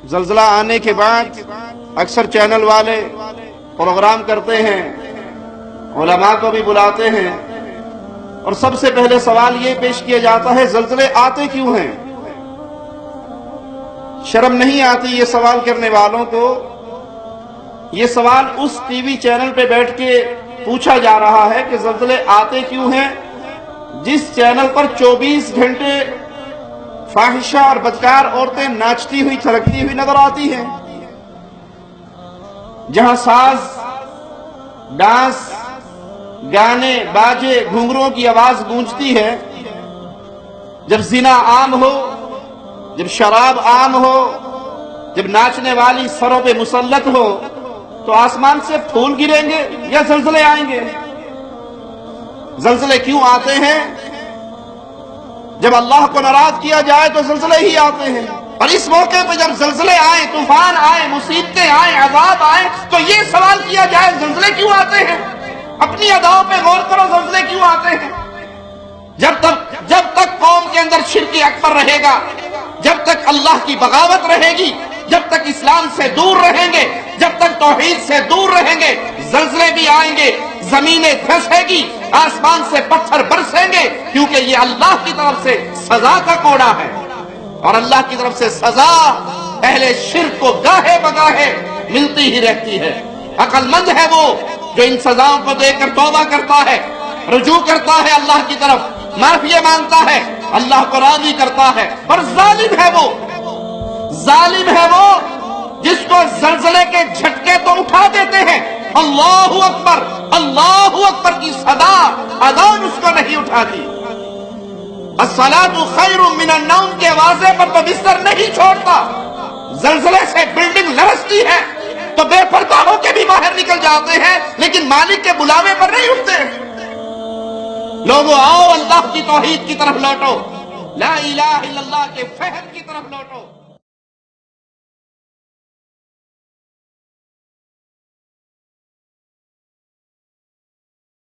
زلزلہ آنے کے بعد اکثر چینل والے پروگرام کرتے ہیں، علماء کو بھی بلاتے ہیں، اور سب سے پہلے سوال یہ پیش کیا جاتا ہے زلزلے آتے کیوں ہیں؟ شرم نہیں آتی یہ سوال کرنے والوں کو؟ یہ سوال اس ٹی وی چینل پہ بیٹھ کے پوچھا جا رہا ہے کہ زلزلے آتے کیوں ہیں جس چینل پر 24 گھنٹے فاحشہ اور بدکار عورتیں ناچتی ہوئی تھرکتی ہوئی نظر آتی ہیں، جہاں ساز، ڈانس، گانے، باجے، گھنگروں کی آواز گونجتی ہے، جب زنا عام ہو، جب شراب عام ہو، جب ناچنے والی سروں پہ مسلط ہو، تو آسمان سے پھول گریں گے یا زلزلے آئیں گے؟ زلزلے کیوں آتے ہیں؟ جب اللہ کو ناراض کیا جائے تو زلزلے ہی آتے ہیں، اور اس موقع پہ جب زلزلے آئیں، طوفان آئیں، مصیبتیں آئیں، عذاب آئیں، تو یہ سوال کیا جائے زلزلے کیوں آتے ہیں؟ اپنی اداؤں پہ غور کرو، زلزلے کیوں آتے ہیں؟ جب تک قوم کے اندر شرک اکبر رہے گا، جب تک اللہ کی بغاوت رہے گی، جب تک اسلام سے دور رہیں گے، جب تک توحید سے دور رہیں گے، زلزلے بھی آئیں گے، زمینیں دھسے گی، آسمان سے پتھر برسیں گے، کیونکہ یہ اللہ کی طرف سے سزا کا کوڑا ہے، اور اللہ کی طرف سے سزا اہل شرک کو گاہے بگاہے ملتی ہی رہتی ہے۔ عقل مند ہے وہ جو ان سزاؤں کو دیکھ کر توبہ کرتا ہے، رجوع کرتا ہے اللہ کی طرف، معافی مانگتا ہے، اللہ کو راضی کرتا ہے۔ اور ظالم ہے وہ جس کو زلزلے کے جھٹکے تو اٹھا دیتے ہیں، اللہ اکبر کی صدا اذان اس کو نہیں اٹھاتی، الصلاۃ خیر من النوم کے واضح پر تو بستر نہیں چھوڑتا، زلزلے سے بلڈنگ لرزتی ہے تو بے پردہ ہو کے بھی باہر نکل جاتے ہیں، لیکن مالک کے بلاوے پر نہیں اٹھتے۔ لوگوں آؤ اللہ کی توحید کی طرف لوٹو، لا الہ الا اللہ کے فہم کی طرف لوٹو۔